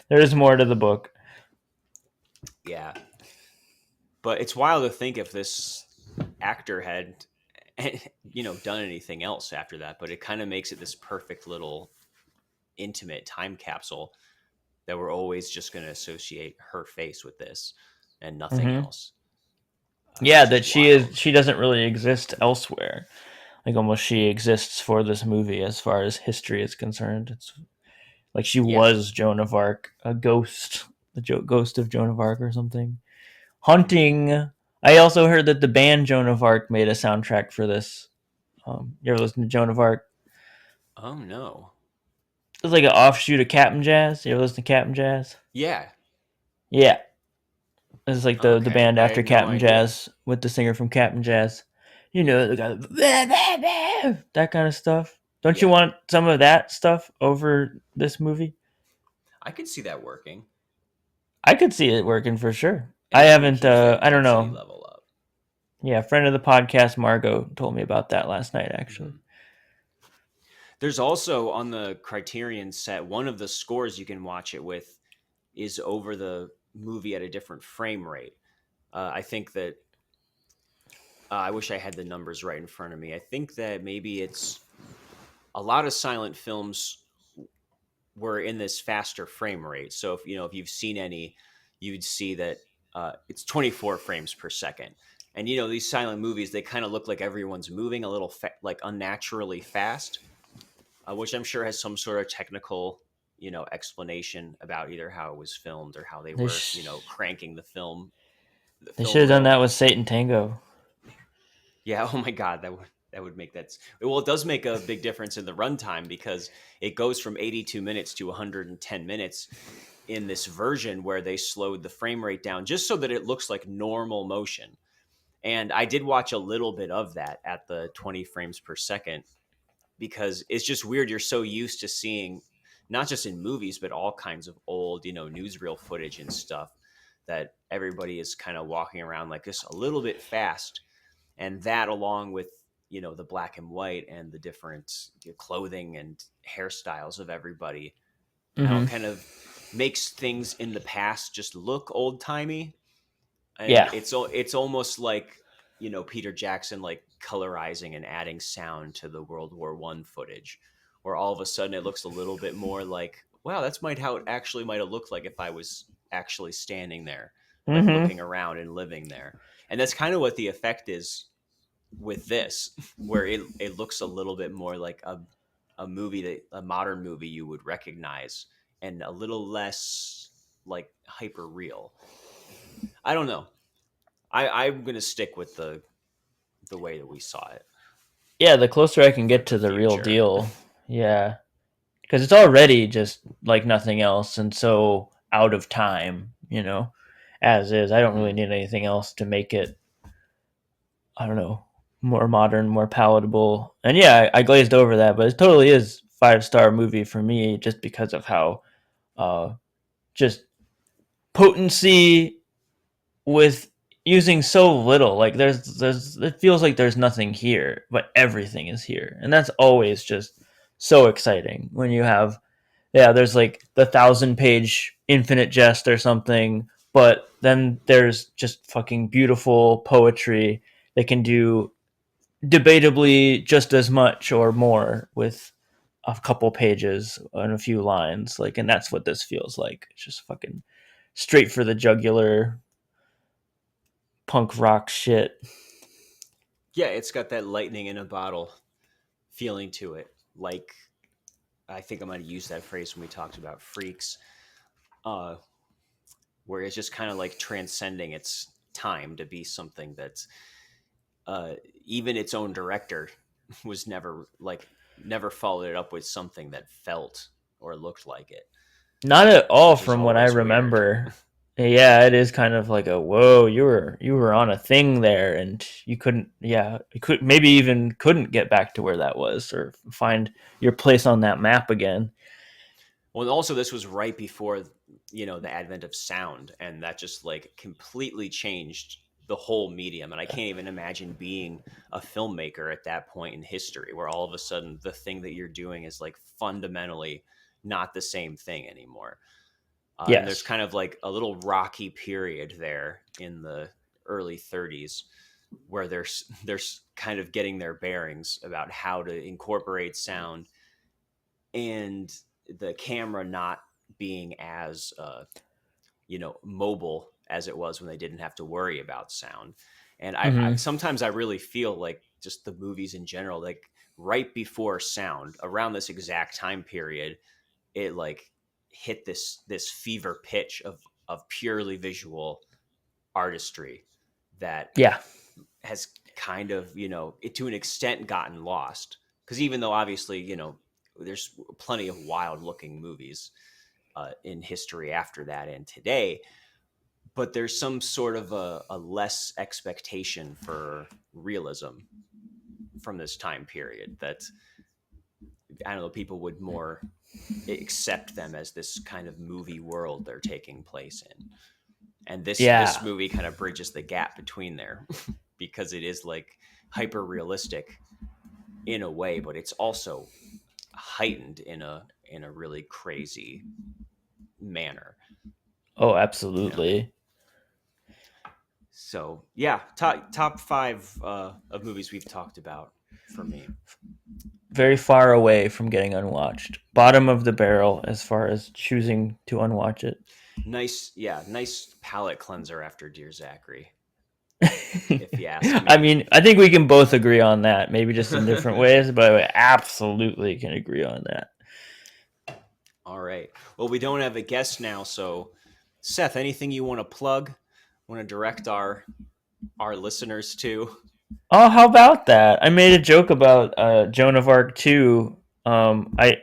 S1: There's more to the book.
S3: Yeah. But it's wild to think if this actor had, done anything else after that. But it kind of makes it this perfect little intimate time capsule that we're always just going to associate her face with this and nothing else.
S1: Yeah,
S3: which
S1: that
S3: wild.
S1: she doesn't really exist elsewhere. Like almost she exists for this movie as far as history is concerned. It's like she was Joan of Arc, a ghost, ghost of Joan of Arc or something. Haunting. I also heard that the band Joan of Arc made a soundtrack for this. You ever listen to Joan of Arc?
S3: Oh no.
S1: It was like an offshoot of Captain Jazz. You ever listen to Captain Jazz?
S3: Yeah.
S1: Yeah. It's like the
S3: Okay.
S1: band
S3: I
S1: after
S3: had no
S1: Captain
S3: idea.
S1: Jazz with the singer from Captain Jazz. You know, the guy, that kind of stuff. Don't you
S3: Yeah.
S1: want some of that stuff over this movie?
S3: I could see that working.
S1: I could see it working for sure.
S3: And
S1: I
S3: it
S1: haven't,
S3: keeps that
S1: I don't
S3: intensity
S1: know.
S3: level up.
S1: Yeah, friend of the podcast, Margot, told me about that last night, actually.
S3: Mhm. There's also on the Criterion set, one of the scores you can watch it with is over the movie at a different frame rate. I think that I wish I had the numbers right in front of me. I think that maybe it's a lot of silent films were in this faster frame rate. So if you've seen any, you'd see that it's 24 frames per second. And these silent movies, they kind of look like everyone's moving a little like unnaturally fast, which I'm sure has some sort of technical explanation about either how it was filmed or how they
S1: They
S3: were
S1: sh-
S3: cranking the film
S1: they should have done
S3: reel.
S1: that with Satan Tango.
S3: Yeah. Oh my God, that would make that. Well, it does make a big difference in the runtime because it goes from 82 minutes to 110 minutes in this version where they slowed the frame rate down just so that it looks like normal motion. And I did watch a little bit of that at the 20 frames per second because it's just weird. You're so used to seeing, not just in movies, but all kinds of old, newsreel footage and stuff, that everybody is kind of walking around like this a little bit fast. And that, along with, the black and white and the different clothing and hairstyles of everybody,
S1: Mm-hmm.
S3: kind of makes things in the past just look old timey. And
S1: Yeah.
S3: it's almost like Peter Jackson like colorizing and adding sound to the World War I footage, where all of a sudden it looks a little bit more like, wow, that's how it actually might have looked like if I was actually standing there, like
S1: Mm-hmm.
S3: looking around and living there. And that's kind of what the effect is with this, where it looks a little bit more like a modern movie you would recognize, and a little less like hyper real. I don't know. I'm gonna stick with the way that we saw it.
S1: Yeah, the closer I can get to the real
S3: future.
S1: deal. Yeah. Because it's already just like nothing else and so out of time, as is. I don't really need anything else to make it, I don't know, more modern, more palatable. And yeah, I glazed over that, but it totally is 5-star movie for me just because of how just potency with using so little. Like there's it feels like there's nothing here, but everything is here. And that's always just so exciting when you have there's like the 1,000-page Infinite Jest or something, but then there's just fucking beautiful poetry that can do debatably just as much or more with a couple pages and a few lines. Like, and that's what this feels like. It's just fucking straight for the jugular punk rock shit.
S3: Yeah, it's got that lightning in a bottle feeling to it. Like, I think I might have used that phrase when we talked about Freaks, where it's just kind of like transcending its time to be something that's even its own director was never followed it up with something that felt or looked like it.
S1: Not at all
S3: Which is
S1: from what I
S3: always weird.
S1: remember. Yeah, it is kind of like a whoa, you were on a thing there and you couldn't maybe even couldn't get back to where that was or find your place on that map again.
S3: Well, and also this was right before, the advent of sound, and that just like completely changed the whole medium. And I can't even imagine being a filmmaker at that point in history, where all of a sudden the thing that you're doing is like fundamentally not the same thing anymore.
S1: Yes.
S3: And there's kind of like a little rocky period there in the early 30s where they're kind of getting their bearings about how to incorporate sound, and the camera not being as mobile as it was when they didn't have to worry about sound. And I sometimes I really feel like just the movies in general, like right before sound, around this exact time period, it like hit this fever pitch of purely visual artistry that has kind of to an extent gotten lost, because even though obviously there's plenty of wild looking movies in history after that and today, but there's some sort of a less expectation for realism from this time period that, I don't know, people would more accept them as this kind of movie world they're taking place in. And this movie kind of bridges the gap between there because it is like hyper realistic in a way, but it's also heightened in a really crazy manner.
S1: Oh, absolutely.
S3: So yeah, top 5 of movies we've talked about for me.
S1: Very far away from getting unwatched. Bottom of the barrel as far as choosing to unwatch it.
S3: Nice palate cleanser after Dear Zachary. If you ask me.
S1: I mean, I think we can both agree on that. Maybe just in different ways, but we absolutely can agree on that.
S3: All right. Well, we don't have a guest now, so Seth, anything you want to plug? Want to direct our listeners to?
S1: Oh, how about that? I made a joke about Joan of Arc 2. I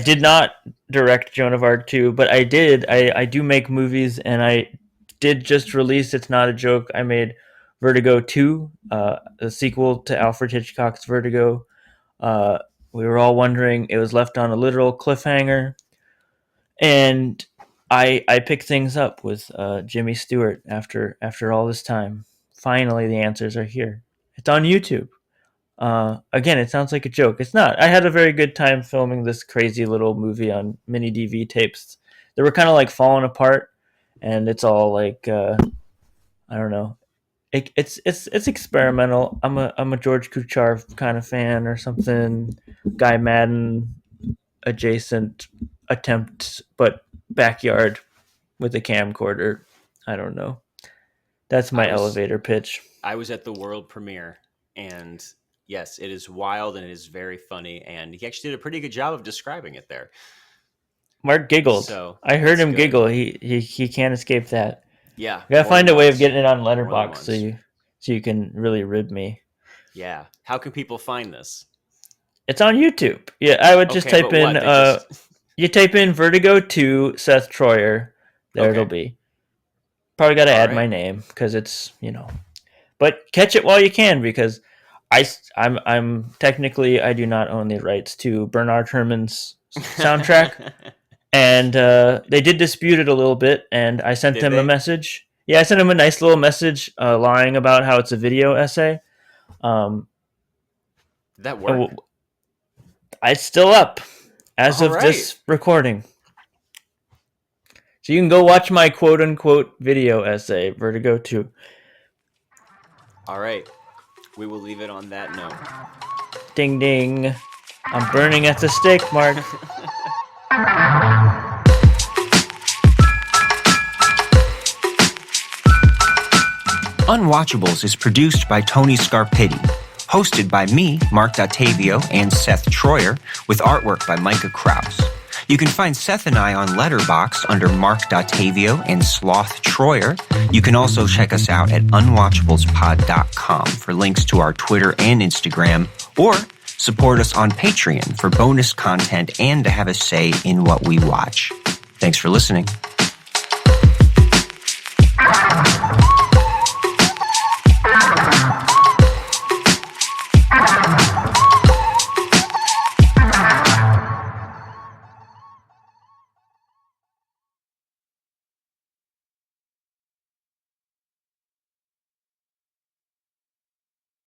S1: did not direct Joan of Arc 2, but I did. I do make movies, and I did just release, it's not a joke, I made Vertigo 2, a sequel to Alfred Hitchcock's Vertigo. We were all wondering, it was left on a literal cliffhanger. And I picked things up with Jimmy Stewart after all this time. Finally, the answers are here. It's on YouTube. Again, it sounds like a joke. It's not. I had a very good time filming this crazy little movie on mini DV tapes. They were kind of like falling apart, and it's all like I don't know. It's experimental. I'm a George Kuchar kind of fan or something. Guy Madden adjacent attempt, but backyard with a camcorder. I don't know. That's my elevator pitch.
S3: I was at the world premiere, and yes, it is wild and it is very funny, and he actually did a pretty good job of describing it there.
S1: Marc giggled.
S3: So
S1: I heard him giggle. He can't escape that.
S3: Yeah,
S1: you gotta find a way of getting it on Letterboxd so you can really rib me.
S3: Yeah. How can people find this?
S1: It's on YouTube. Yeah, I would just type in you type in Vertigo 2 Seth Troyer. There it'll be. Probably got to add my name because it's, but catch it while you can, because I'm technically, I do not own the rights to Bernard Herrmann's soundtrack. And they did dispute it a little bit, and I sent them a message. Yeah, I sent him a nice little message lying about how it's a video essay.
S3: Did that work?
S1: It's still up as of this recording. So you can go watch my quote-unquote video essay, Vertigo 2.
S3: All right. We will leave it on that note.
S1: Ding, ding. I'm burning at the stake, Marc.
S4: Unwatchables is produced by Tony Scarpitti, hosted by me, Marc Dottavio, and Seth Troyer, with artwork by Micah Kraus. You can find Seth and I on Letterboxd under Marc Dottavio and Sloth Troyer. You can also check us out at unwatchablespod.com for links to our Twitter and Instagram, or support us on Patreon for bonus content and to have a say in what we watch. Thanks for listening.